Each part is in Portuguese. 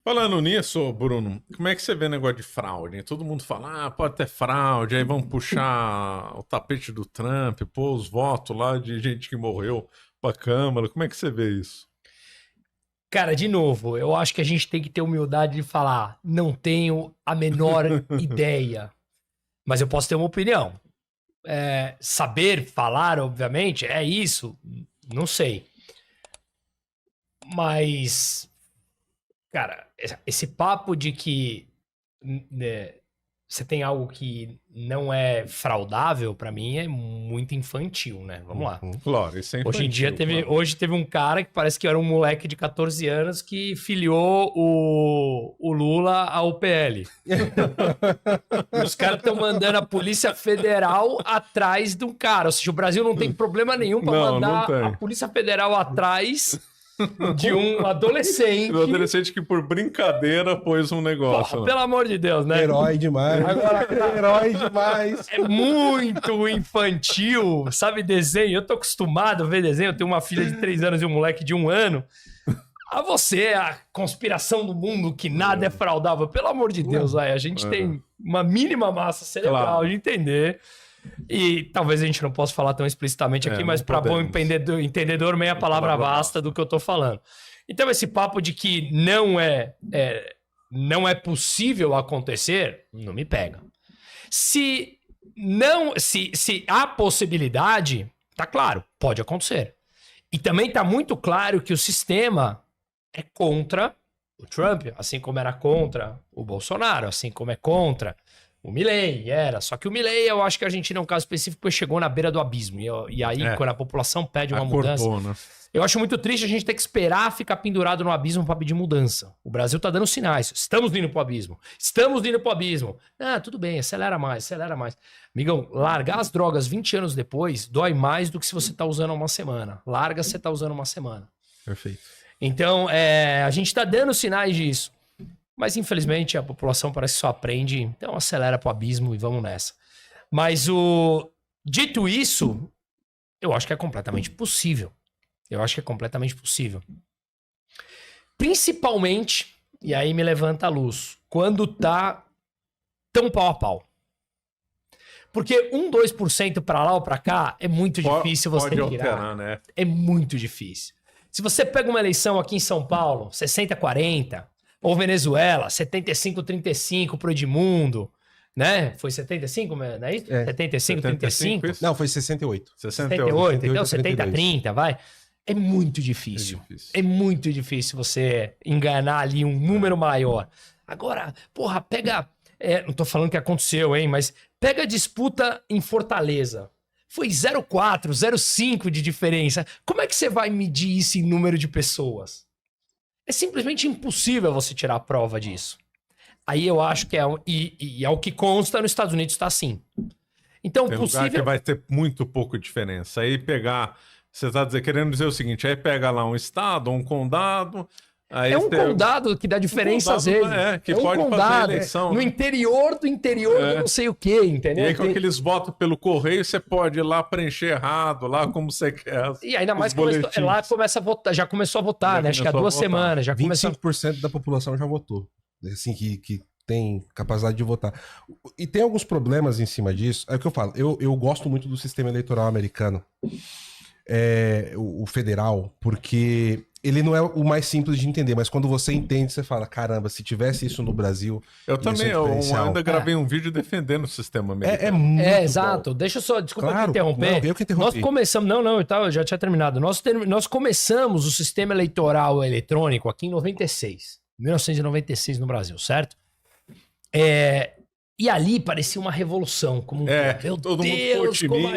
Falando nisso, Bruno, como é que você vê o negócio de fraude? Todo mundo fala, pode ter fraude, aí vão puxar o tapete do Trump, pôr os votos lá de gente que morreu pra Câmara. Como é que você vê isso? Cara, de novo, eu acho que a gente tem que ter humildade de falar, não tenho a menor ideia, mas eu posso ter uma opinião. Saber falar, obviamente, é isso, não sei. Mas, cara, esse papo de que né, você tem algo que não é fraudável, pra mim, é muito infantil, né? Vamos lá. Claro, isso é infantil. Hoje em dia claro. hoje teve um cara que parece que era um moleque de 14 anos que filiou o Lula ao PL. E os caras estão mandando a Polícia Federal atrás de um cara. Ou seja, o Brasil não tem problema nenhum pra Não mandar tem. a Polícia Federal atrás de um adolescente. Um adolescente que por brincadeira pôs um negócio. Porra, pelo amor de Deus, né? Herói demais. Agora, Herói demais. é muito infantil, sabe, desenho. Eu tô acostumado a ver desenho. Eu tenho uma filha de 3 anos e um moleque de 1 ano. A você, a conspiração do mundo, que nada é fraudável. Pelo amor de Deus, a gente tem uma mínima massa cerebral de entender. E talvez a gente não possa falar tão explicitamente aqui, mas para bom entendedor, meia palavra basta do que eu tô falando. Então, esse papo de que não é possível acontecer, não me pega. Se há possibilidade, tá claro, pode acontecer. E também tá muito claro que o sistema é contra o Trump, assim como era contra o Bolsonaro, assim como é contra o Milei, só que o Milei, eu acho que a Argentina é um caso específico, chegou na beira do abismo, e aí quando a população pede uma mudança, né? eu acho muito triste a gente ter que esperar ficar pendurado no abismo para pedir mudança. O Brasil tá dando sinais, estamos indo pro abismo, tudo bem, acelera mais. Amigão, largar as drogas 20 anos depois dói mais do que se você tá usando uma semana. Larga se você tá usando uma semana. Perfeito. Então, a gente tá dando sinais disso. Mas, infelizmente, a população parece que só aprende, então acelera pro abismo e vamos nessa. Mas, dito isso, eu acho que é completamente possível. Principalmente, e aí me levanta a luz, quando tá tão pau a pau. Porque 2% pra lá ou pra cá é muito difícil você pode tirar. alterar, né? É muito difícil. Se você pega uma eleição aqui em São Paulo, 60-40... Ou Venezuela, 75-35 pro Edmundo, né? Foi 75, não é isso? 75-35? Não, foi 68. 78, então 70-30, vai. É muito difícil. É muito difícil você enganar ali um número maior. Agora, porra, pega... não tô falando que aconteceu, hein? Mas pega a disputa em Fortaleza. Foi 0,4, 0,5 de diferença. Como é que você vai medir isso em número de pessoas? É simplesmente impossível você tirar a prova disso. Aí eu acho que e é o que consta nos Estados Unidos, está assim. Então, Tem possível... lugar que vai ter muito pouco diferença. Aí você está querendo dizer o seguinte, aí pega lá um estado, um condado... Aí condado que dá diferença às vezes. Que pode fazer eleição. No interior do não sei o que, entendeu? E aí com aqueles votos pelo correio, você pode ir lá preencher errado, lá como você quer. E ainda mais que lá começa a votar, já começou a votar, né? Acho que há 2 semanas. 25% da população já votou. Assim, que tem capacidade de votar. E tem alguns problemas em cima disso. É o que eu falo. Eu gosto muito do sistema eleitoral americano. O federal, porque... Ele não é o mais simples de entender, mas quando você entende, você fala, caramba, se tivesse isso no Brasil... Eu também, eu ainda gravei um vídeo defendendo o sistema americano. É muito exato. Bom. Deixa eu só, desculpa te interromper. Não, eu que interrompi. Nós começamos, eu já tinha terminado. Nós começamos o sistema eleitoral eletrônico aqui em 1996 no Brasil, certo? E ali parecia uma revolução. Como, meu todo Deus, mundo meu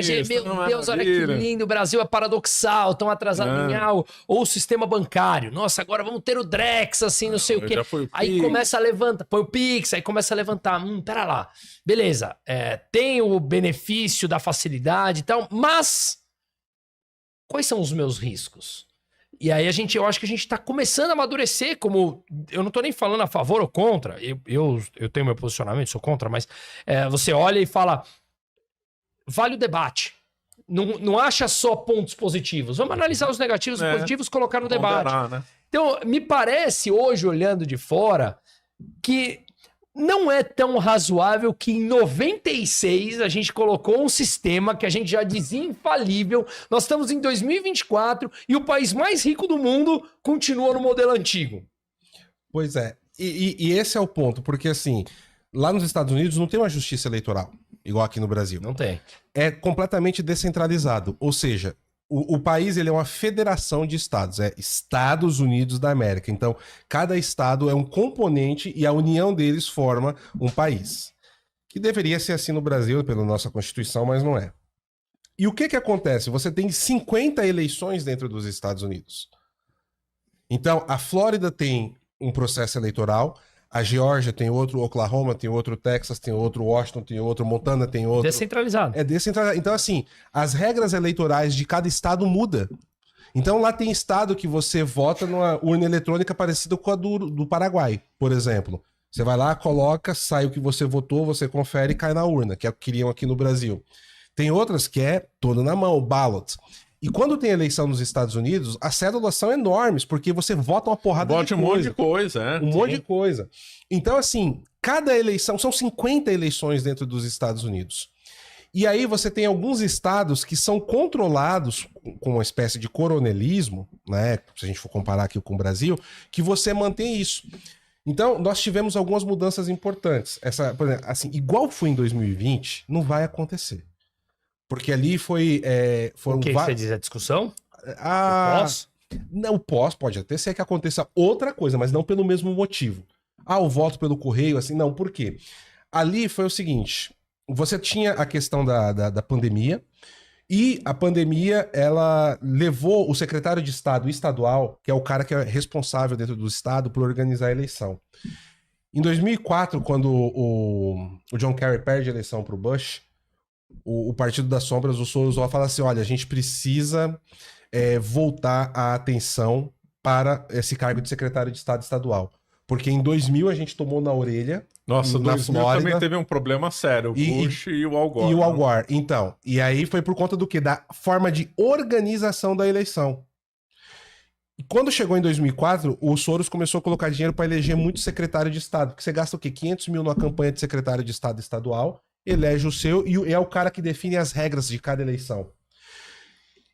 Deus, olha que lindo, o Brasil é paradoxal, tão atrasado em algo. Ou o sistema bancário. Nossa, agora vamos ter o Drex, assim, não sei o quê. Aí começa a levantar, põe o Pix, aí começa a levantar. Pera lá. Beleza, tem o benefício da facilidade e tal, mas quais são os meus riscos? E aí eu acho que a gente tá começando a amadurecer, como... Eu não tô nem falando a favor ou contra, eu tenho meu posicionamento, sou contra, mas você olha e fala, vale o debate. Não acha só pontos positivos. Vamos analisar os negativos e positivos e colocar no debate. Né? Então, me parece hoje, olhando de fora, que não é tão razoável que em 96 a gente colocou um sistema que a gente já dizia infalível. Nós estamos em 2024 e o país mais rico do mundo continua no modelo antigo. Pois é. E esse é o ponto, porque assim, lá nos Estados Unidos não tem uma justiça eleitoral, igual aqui no Brasil. Não tem. É completamente descentralizado. Ou seja, o país ele é uma federação de estados, é Estados Unidos da América. Então, cada estado é um componente e a união deles forma um país. Que deveria ser assim no Brasil, pela nossa Constituição, mas não é. E o que que acontece? Você tem 50 eleições dentro dos Estados Unidos. Então, a Flórida tem um processo eleitoral, a Geórgia tem outro, Oklahoma tem outro, Texas tem outro, Washington tem outro, Montana tem outro. Descentralizado. É descentralizado. Então, assim, as regras eleitorais de cada estado mudam. Então, lá tem estado que você vota numa urna eletrônica parecida com a do Paraguai, por exemplo. Você vai lá, coloca, sai o que você votou, você confere e cai na urna, que é o que queriam aqui no Brasil. Tem outras que é toda na mão, ballot. E quando tem eleição nos Estados Unidos, as cédulas são enormes, porque você vota uma porrada Vote de um coisa. monte de coisa, é. Um monte de coisa. Então, assim, cada eleição, são 50 eleições dentro dos Estados Unidos. E aí você tem alguns estados que são controlados com uma espécie de coronelismo, né? Se a gente for comparar aqui com o Brasil, que você mantém isso. Então, nós tivemos algumas mudanças importantes. Essa, por exemplo, assim, igual foi em 2020, não vai acontecer. Porque ali foram O que você diz? A discussão? Ah, O pós? não, o pós pode até ser que aconteça outra coisa, mas não pelo mesmo motivo. Ah, o voto pelo correio, assim, não, por quê? Ali foi o seguinte, você tinha a questão da pandemia, e a pandemia, ela levou o secretário de Estado estadual, que é o cara que é responsável dentro do Estado por organizar a eleição. Em 2004, quando o John Kerry perde a eleição para o Bush, o Partido das Sombras, o Soros, fala assim, olha, a gente precisa voltar a atenção para esse cargo de secretário de Estado estadual. Porque em 2000 a gente tomou na orelha. Nossa, na 2000 Flórida, também teve um problema sério, o Bush e o Al Gore. E o Al né? Gore, então. E aí foi por conta do quê? Da forma de organização da eleição. E quando chegou em 2004, o Soros começou a colocar dinheiro para eleger muito secretário de Estado. Porque você gasta o quê? 500 mil numa campanha de secretário de Estado estadual, elege o seu e é o cara que define as regras de cada eleição.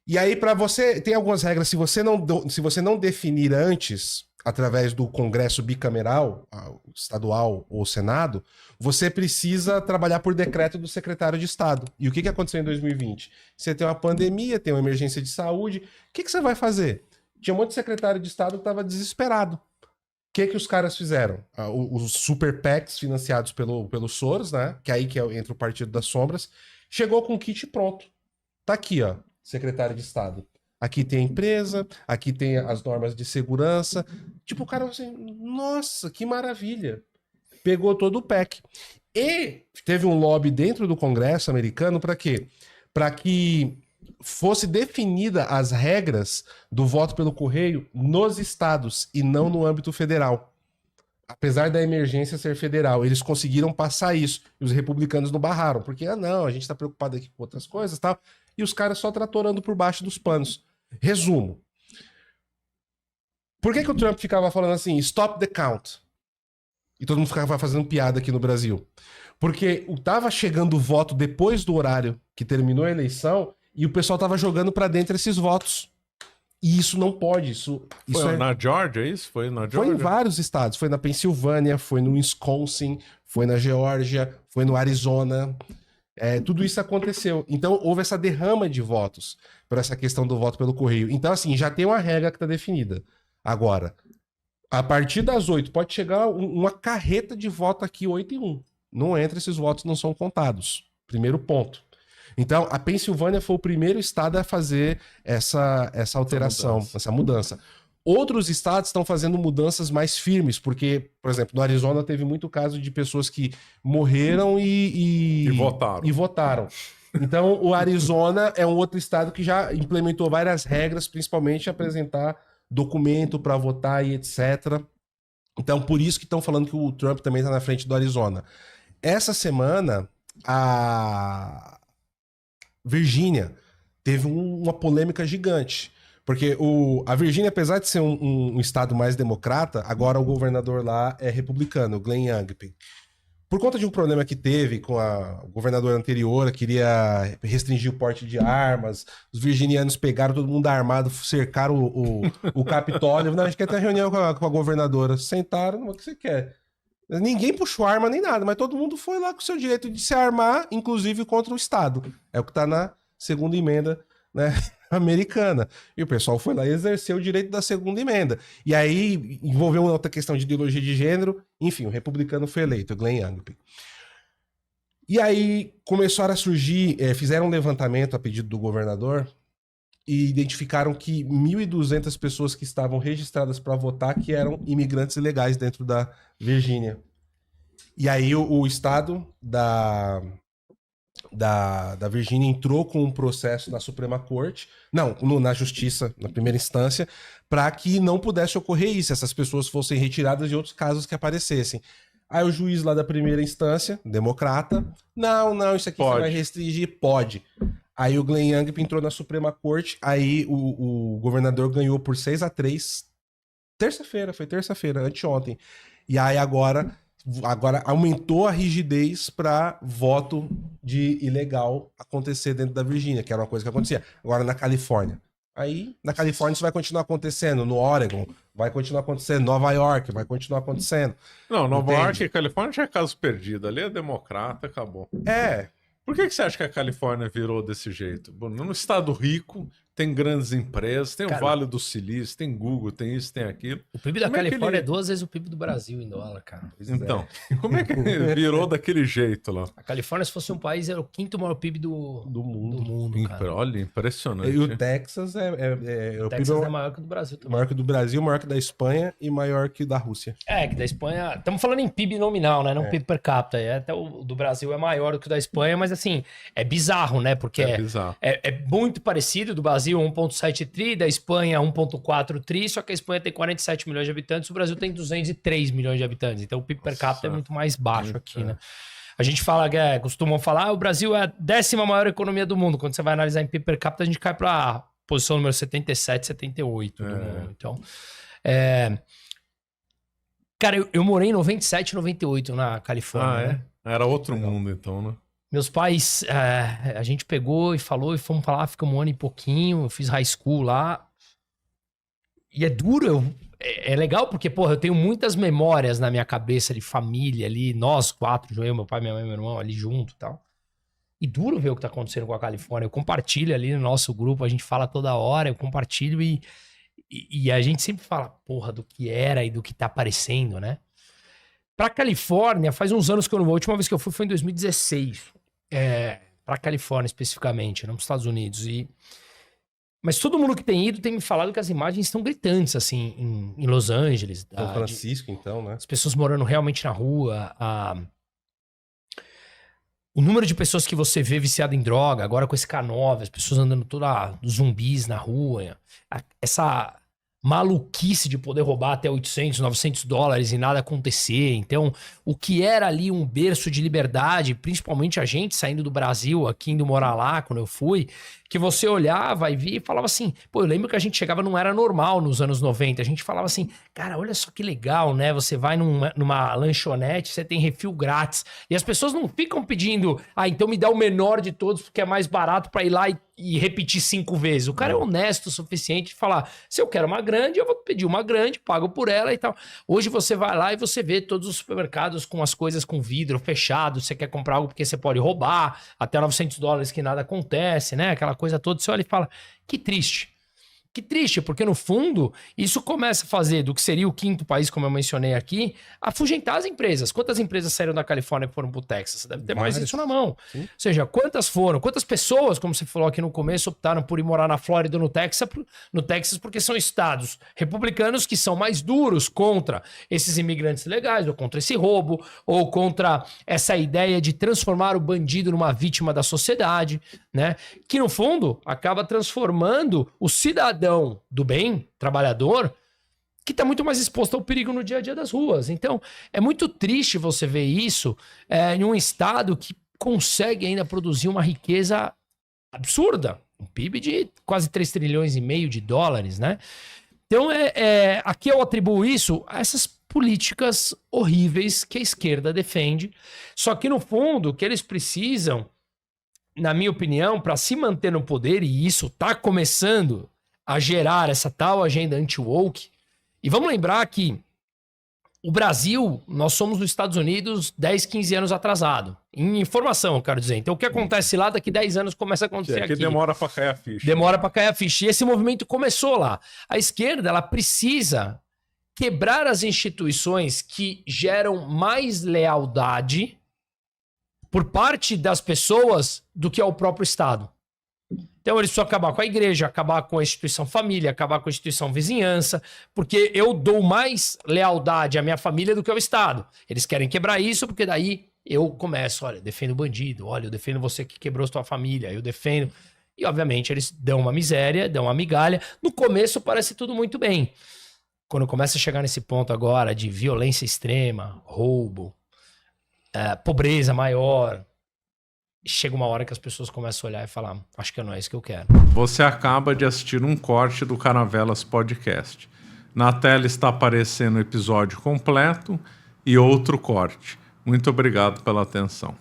E aí, para você, tem algumas regras, se você não definir antes, através do Congresso bicameral, estadual ou Senado, você precisa trabalhar por decreto do secretário de Estado. E o que aconteceu em 2020? Você tem uma pandemia, tem uma emergência de saúde, o que você vai fazer? Tinha um monte de secretário de Estado que estava desesperado. O que os caras fizeram? Os super PACs financiados pelo Soros, né? Que é aí que entra o Partido das Sombras, chegou com o kit pronto. Tá aqui, ó, secretário de Estado. Aqui tem a empresa, aqui tem as normas de segurança. Tipo, o cara assim, nossa, que maravilha. Pegou todo o PAC. E teve um lobby dentro do Congresso americano para quê? Para que fosse definida as regras do voto pelo correio nos estados e não no âmbito federal. Apesar da emergência ser federal, eles conseguiram passar isso. E os republicanos não barraram, porque, não, a gente está preocupado aqui com outras coisas e tal. E os caras só tratorando por baixo dos panos. Resumo. Por que o Trump ficava falando assim, stop the count? E todo mundo ficava fazendo piada aqui no Brasil. Porque tava chegando o voto depois do horário que terminou a eleição e o pessoal tava jogando para dentro esses votos. E isso não pode. Foi na Geórgia, é isso? Foi na Geórgia? Foi em vários estados. Foi na Pensilvânia, foi no Wisconsin, foi na Geórgia, foi no Arizona. Tudo isso aconteceu. Então, houve essa derrama de votos por essa questão do voto pelo correio. Então, assim, já tem uma regra que está definida. Agora, a partir das 8, pode chegar uma carreta de voto aqui 8-1. Não entra, esses votos não são contados. Primeiro ponto. Então, a Pensilvânia foi o primeiro estado a fazer essa alteração, essa mudança. Outros estados estão fazendo mudanças mais firmes, porque, por exemplo, no Arizona teve muito caso de pessoas que morreram e votaram. Então, o Arizona é um outro estado que já implementou várias regras, principalmente apresentar documento para votar e etc. Então, por isso que estão falando que o Trump também está na frente do Arizona. Essa semana, a Virgínia teve uma polêmica gigante. Porque a Virgínia, apesar de ser um estado mais democrata, agora o governador lá é republicano, o Glenn Youngkin. Por conta de um problema que teve com o governador anterior, queria restringir o porte de armas, os virginianos pegaram todo mundo armado, cercaram o Capitólio. Não, a gente quer ter reunião com a governadora. Sentaram, o que você quer? Ninguém puxou arma nem nada, mas todo mundo foi lá com o seu direito de se armar, inclusive contra o Estado. É o que está na segunda emenda, né, americana. E o pessoal foi lá e exerceu o direito da segunda emenda. E aí envolveu uma outra questão de ideologia de gênero. Enfim, o republicano foi eleito, o Glenn Youngkin. E aí começaram a surgir, fizeram um levantamento a pedido do governador e identificaram que 1.200 pessoas que estavam registradas para votar que eram imigrantes ilegais dentro da Virgínia. E aí o estado da Virgínia entrou com um processo na Suprema Corte, na Justiça, na primeira instância, para que não pudesse ocorrer isso, essas pessoas fossem retiradas de outros casos que aparecessem. Aí o juiz lá da primeira instância, democrata, não, isso aqui você vai restringir, pode. Aí o Glenn Youngkin entrou na Suprema Corte, aí o governador ganhou por 6-3, foi terça-feira, anteontem. E aí agora aumentou a rigidez para voto de ilegal acontecer dentro da Virgínia, que era uma coisa que acontecia. Agora na Califórnia. Aí na Califórnia isso vai continuar acontecendo, no Oregon vai continuar acontecendo, Nova York vai continuar acontecendo. Não, Nova York e Califórnia já é caso perdido. Ali é democrata, acabou. Por que você acha que a Califórnia virou desse jeito? Bom, num estado rico, tem grandes empresas, tem o Vale do Silício, tem Google, tem isso, tem aquilo. O PIB da Califórnia é 2 vezes o PIB do Brasil em dólar, cara. Então, como é que virou daquele jeito lá? A Califórnia, se fosse um país, era o 5º maior PIB do mundo, cara. Olha, impressionante. E o Texas o Texas é maior que o do Brasil também. Maior que o do Brasil, maior que da Espanha e maior que da Rússia. Que da Espanha... Estamos falando em PIB nominal, né? Não PIB per capita. Até o do Brasil é maior do que o da Espanha, mas assim, é bizarro, né? Porque é muito parecido. Do Brasil, 1,7 tri, da Espanha, 1,4 tri, só que a Espanha tem 47 milhões de habitantes, o Brasil tem 203 milhões de habitantes. Então o PIB per capita é muito mais baixo aqui, né? A gente fala, costumam falar, o Brasil é a 10ª maior economia do mundo. Quando você vai analisar em PIB per capita, a gente cai para posição número 77, 78 do mundo. Então, cara, eu morei em 97, 98 na Califórnia, né? Era outro mundo, então, né? Meus pais, a gente pegou e falou e fomos pra lá, ficamos um ano e pouquinho, eu fiz high school lá. E é duro, é legal porque, porra, eu tenho muitas memórias na minha cabeça de família ali, nós 4, eu, meu pai, minha mãe, meu irmão, ali junto e tal. E duro ver o que tá acontecendo com a Califórnia. Eu compartilho ali no nosso grupo, a gente fala toda hora, eu compartilho e a gente sempre fala, porra, do que era e do que tá aparecendo, né? Pra Califórnia, faz uns anos que eu não vou. A última vez que eu fui foi em 2016. Pra Califórnia, especificamente, não pros Estados Unidos. Mas todo mundo que tem ido tem me falado que as imagens estão gritantes, assim, em Los Angeles. São Francisco, então, né? As pessoas morando realmente na rua. O número de pessoas que você vê viciado em droga, agora com esse K9, as pessoas andando toda zumbis na rua. Essa maluquice de poder roubar até 800, 900 dólares e nada acontecer. Então, o que era ali um berço de liberdade, principalmente a gente saindo do Brasil, aqui indo morar lá, quando eu fui, que você olhava e via e falava assim, pô, eu lembro que a gente chegava, não era normal nos anos 90, a gente falava assim, cara, olha só que legal, né? Você vai numa lanchonete, você tem refil grátis, e as pessoas não ficam pedindo, então me dá o menor de todos porque é mais barato pra ir lá e repetir 5 vezes. O cara é honesto o suficiente de falar, se eu quero uma grande, eu vou pedir uma grande, pago por ela e tal. Hoje você vai lá e você vê todos os supermercados com as coisas com vidro fechado, você quer comprar algo porque você pode roubar, até 900 dólares que nada acontece, né? Aquela coisa toda, você olha e fala, que triste. Que triste, porque no fundo, isso começa a fazer do que seria o 5º país, como eu mencionei aqui, afugentar as empresas. Quantas empresas saíram da Califórnia e foram pro Texas? Você deve ter mais isso na mão. Sim. Ou seja, quantas pessoas, como você falou aqui no começo, optaram por ir morar na Flórida ou no Texas porque são estados republicanos que são mais duros contra esses imigrantes legais, ou contra esse roubo, ou contra essa ideia de transformar o bandido numa vítima da sociedade, né? Que no fundo acaba transformando o cidadão do bem, trabalhador, que está muito mais exposto ao perigo no dia a dia das ruas. Então, é muito triste você ver isso em um estado que consegue ainda produzir uma riqueza absurda, Um PIB de quase 3 trilhões e meio de dólares, né? Então, aqui eu atribuo isso a essas políticas horríveis que a esquerda defende. Só que, no fundo, o que eles precisam, na minha opinião, para se manter no poder, e isso está começando a gerar essa tal agenda anti-woke. E vamos lembrar que o Brasil, nós somos nos Estados Unidos 10, 15 anos atrasado. Em informação, eu quero dizer. Então, o que acontece lá, daqui 10 anos começa a acontecer aqui. Demora para cair a ficha. Demora para cair a ficha. E esse movimento começou lá. A esquerda, ela precisa quebrar as instituições que geram mais lealdade por parte das pessoas do que ao próprio Estado. Então eles precisam acabar com a igreja, acabar com a instituição família, acabar com a instituição vizinhança, porque eu dou mais lealdade à minha família do que ao Estado. Eles querem quebrar isso, porque daí eu começo, olha, eu defendo o bandido, olha, eu defendo você que quebrou sua família, eu defendo... E obviamente eles dão uma miséria, dão uma migalha. No começo parece tudo muito bem. Quando começa a chegar nesse ponto agora de violência extrema, roubo, pobreza maior... Chega uma hora que as pessoas começam a olhar e falar, acho que não é isso que eu quero. Você acaba de assistir um corte do Caravelas Podcast. Na tela está aparecendo o episódio completo e outro corte. Muito obrigado pela atenção.